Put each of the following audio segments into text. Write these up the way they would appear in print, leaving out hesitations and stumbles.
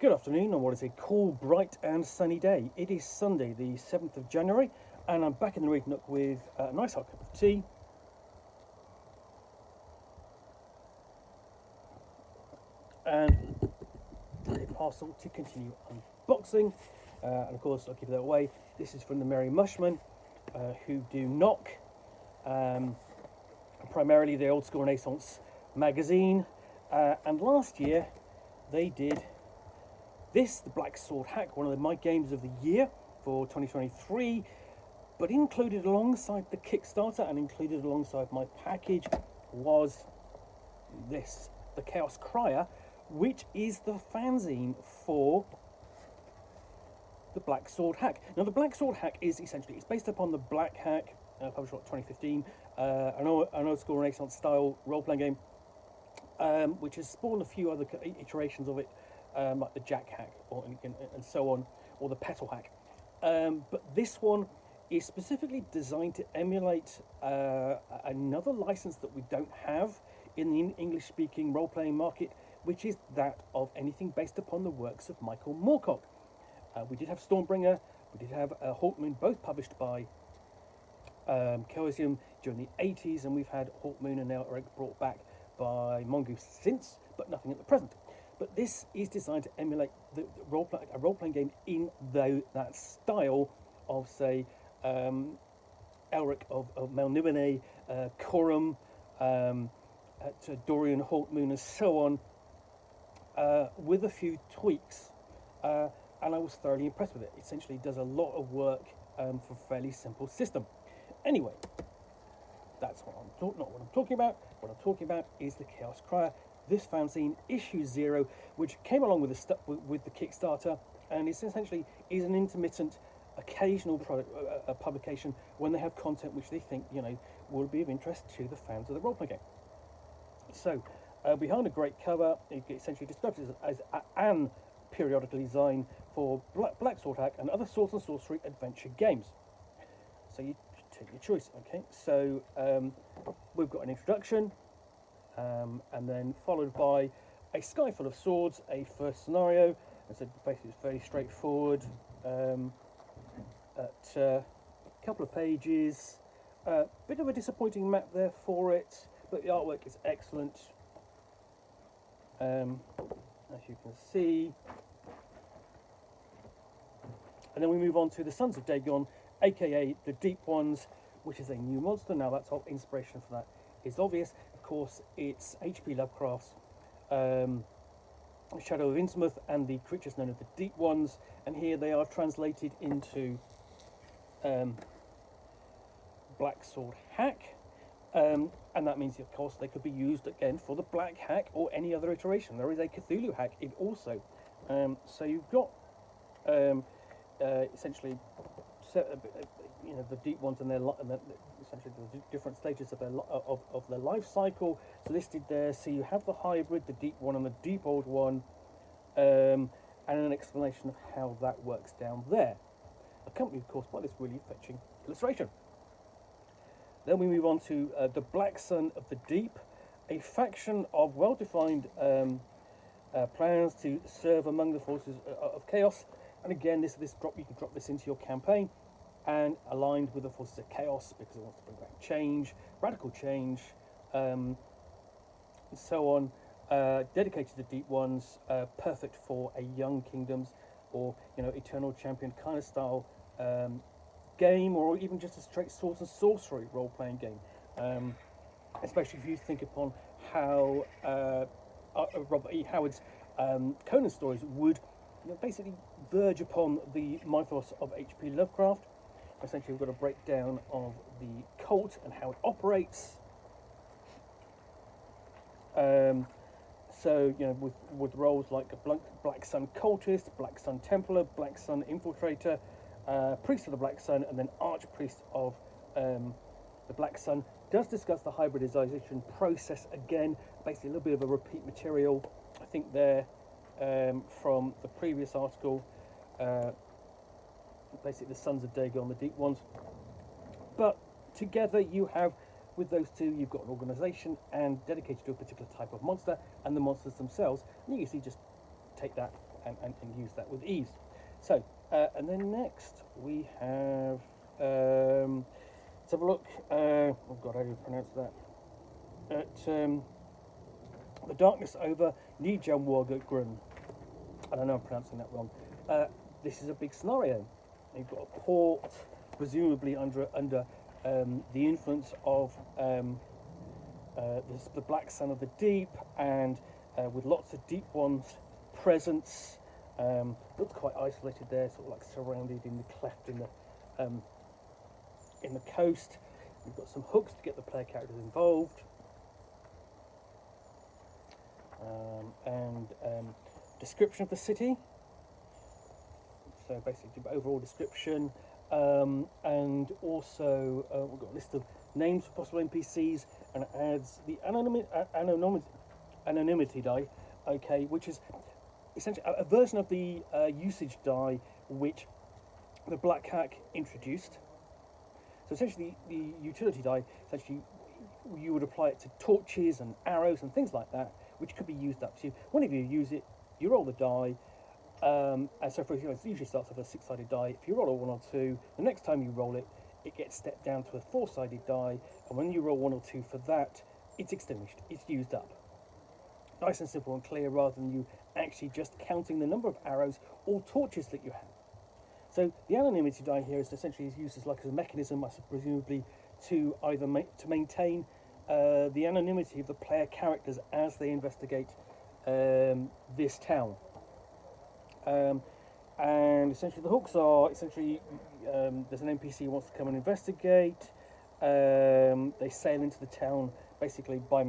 Good afternoon on what is a cool, bright and sunny day. It is Sunday the 7th of January and I'm back in the Nook with a nice hot cup of tea and a parcel to continue unboxing. And of course I'll give that away. This is from the Merry Mushmen who do Nook, primarily the Old School Renaissance magazine, and last year they did this, the Black Sword Hack, one of my games of the year for 2023, but included alongside the Kickstarter and included alongside my package was this, the Chaos Crier, which is the fanzine for the Black Sword Hack. Now the Black Sword Hack is essentially, it's based upon the Black Hack, published in 2015, an old school Renaissance style role-playing game, which has spawned a few other iterations of it, like the Jack Hack and so on, or the Petal Hack. But this one is specifically designed to emulate another license that we don't have in the English-speaking role-playing market, which is that of anything based upon the works of Michael Moorcock. We did have Stormbringer, we did have Hawkmoon, both published by Chaosium during the 80s, and we've had Hawkmoon and now Eric brought back by Mongoose since, but nothing at the present. But this is designed to emulate a role-playing game in that style of, say, Elric of Melniboné, Corum, to Dorian Hawkmoon, and so on, with a few tweaks. And I was thoroughly impressed with it. It essentially does a lot of work for a fairly simple system. Anyway, that's what not what I'm talking about. What I'm talking about is the Chaos Crier. This fanzine, issue 0, which came along with the Kickstarter, and it's essentially is an intermittent, occasional publication when they have content which they think will be of interest to the fans of the role-playing game. So, behind a great cover, it essentially describes it as an periodical design for Black Sword Hack and other swords and sorcery adventure games. So you take your choice. Okay, so we've got an introduction. And then followed by a sky full of swords, a first scenario. And so basically it's very straightforward. At a couple of pages, bit of a disappointing map there for it, but the artwork is excellent. As you can see. And then we move on to the Sons of Dagon, aka the Deep Ones, which is a new monster. Now that's all inspiration for that is obvious. Of course, it's H.P. Lovecraft's Shadow of Innsmouth and the creatures known as the Deep Ones, and here they are translated into Black Sword Hack, and that means, of course, they could be used again for the Black Hack or any other iteration. There is a Cthulhu Hack also. So you've got essentially the Deep Ones and essentially the different stages of their life cycle. So listed there. So you have the hybrid, the Deep One, and the Deep Old One, and an explanation of how that works down there, accompanied, of course, by this really fetching illustration. Then we move on to the Black Sun of the Deep, a faction of well-defined plans to serve among the forces of chaos. And again, you can drop this into your campaign, and aligned with the forces of chaos because it wants to bring back change, radical change, and so on. Dedicated to Deep Ones, perfect for a Young Kingdoms or Eternal Champion kind of style game, or even just a straight swords and sorcery role-playing game. Especially if you think upon how Robert E. Howard's Conan stories would basically verge upon the mythos of H.P. Lovecraft. Essentially, we've got a breakdown of the cult and how it operates. So, with roles like a Black Sun cultist, Black Sun Templar, Black Sun infiltrator, priest of the Black Sun, and then archpriest of the Black Sun, does discuss the hybridization process again. Basically, a little bit of a repeat material, I think, there from the previous article. Basically the Sons of Dagon, the Deep Ones. But together you have, with those two, you've got an organisation and dedicated to a particular type of monster and the monsters themselves. And you can see, just take that and use that with ease. So, and then next we have, let's have a look, oh God, how do you pronounce that? The Darkness Over Nijanwarggrun. I don't know, I'm pronouncing that wrong. This is a big scenario. You've got a port, presumably under the influence of the Black Sun of the Deep, and with lots of Deep One's presence. Looks quite isolated there, sort of like surrounded in the cleft in the coast. We've got some hooks to get the player characters involved, and description of the city. So basically, overall description, and also we've got a list of names for possible NPCs, and it adds the anonymity die, okay, which is essentially a version of the usage die which the Black Hack introduced. So essentially, the utility die, essentially, you would apply it to torches and arrows and things like that, which could be used up. So whenever you use it, you roll the die. And so, for example, it usually starts with a 6-sided die. If you roll a 1 or 2, the next time you roll it, it gets stepped down to a 4-sided die. And when you roll 1 or 2 for that, it's extinguished. It's used up. Nice and simple and clear, rather than you actually just counting the number of arrows or torches that you have. So the anonymity die here is essentially used as a mechanism, presumably, to either to maintain the anonymity of the player characters as they investigate this town. And essentially the hooks are essentially there's an NPC who wants to come and investigate. They sail into the town basically by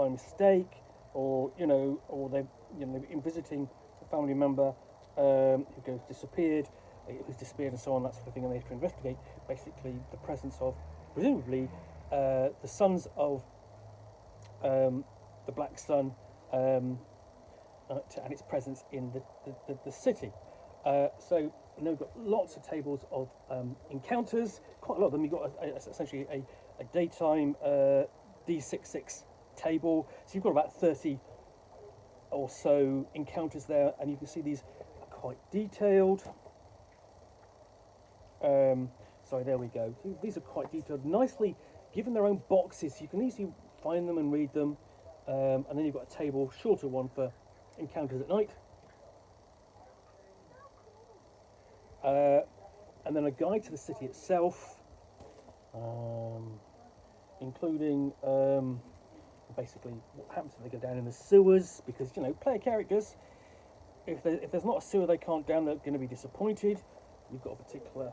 mistake, or they've been visiting a family member who who's disappeared, and so on, that sort of thing, and they have to investigate basically the presence of presumably the sons of the Black Sun. And its presence in the city. So we've got lots of tables of encounters, quite a lot of them. You've got essentially a daytime D66 table, so you've got about 30 or so encounters there, and you can see these are quite detailed. Sorry, there we go. These are quite detailed, nicely given their own boxes, so you can easily find them and read them. And then you've got a table, shorter one, for encounters at night, and then a guide to the city itself, including basically what happens if they go down in the sewers, because player characters, if there's not a sewer they can't down, they're going to be disappointed. You've got a particular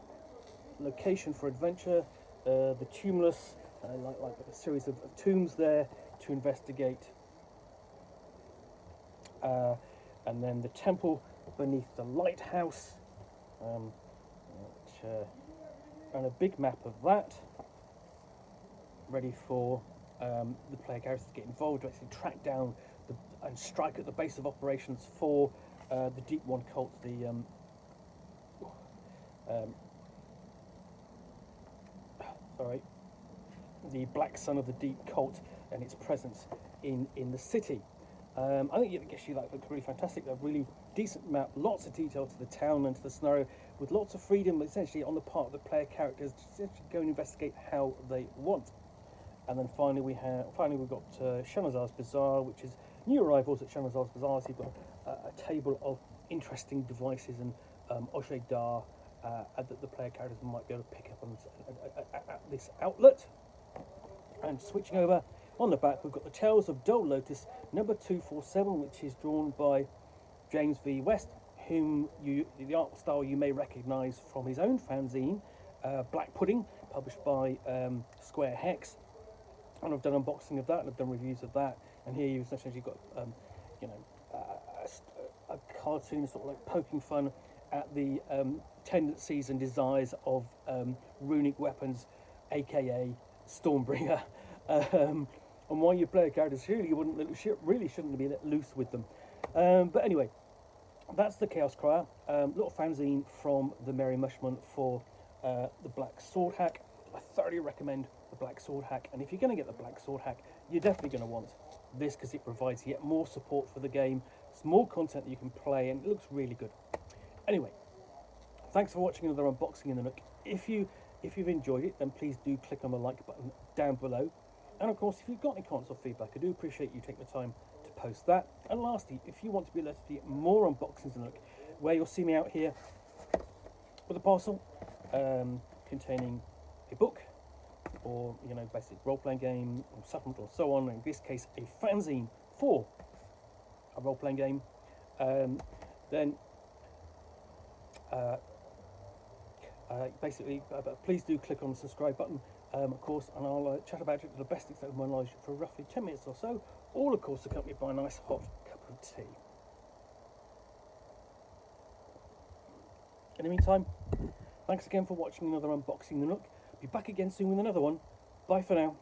location for adventure, the tumulus, like a series of tombs there to investigate. And then the temple beneath the lighthouse, and a big map of that, ready for the player characters to get involved, to actually track down and strike at the base of operations for the Deep One cult, the Black Sun of the Deep cult, and its presence in the city. I think it gets you looks really fantastic. A really decent map, lots of detail to the town and to the scenario, with lots of freedom essentially on the part of the player characters to essentially go and investigate how they want. And then finally we've got Shanazar's Bazaar, which is new arrivals at Shanazar's Bazaar. So you've got a table of interesting devices and objet d'art that the player characters might be able to pick up at this outlet. And switching over, on the back we've got the Tales of Dull Lotus number 247, which is drawn by James V. West, whom the art style you may recognise from his own fanzine, Black Pudding, published by Square Hex. And I've done unboxing of that, and I've done reviews of that. And here you've essentially got a cartoon sort of like poking fun at the tendencies and desires of runic weapons, aka Stormbringer, and why your player characters really shouldn't be let loose with them. But anyway, that's the Chaos Crier, little fanzine from the Merry Mushmen for the Black Sword Hack. I thoroughly recommend the Black Sword Hack, and if you're going to get the Black Sword Hack, you're definitely going to want this because it provides yet more support for the game. It's more content that you can play, and it looks really good. Anyway, thanks for watching another unboxing in the Nook. If you've enjoyed it, then please do click on the like button down below. And of course, if you've got any comments or feedback, I do appreciate you taking the time to post that. And lastly, if you want to be alerted to get more unboxings in the Nook, where you'll see me out here with a parcel containing a book, or basic role-playing game, or supplement, or so on. In this case, a fanzine for a role-playing game. Then basically, please do click on the subscribe button, of course, and I'll chat about it to the best extent of my knowledge for roughly 10 minutes or so, all of course accompanied by a nice hot cup of tea. In the meantime, thanks again for watching another unboxing the Nook. Be back again soon with another one. Bye for now.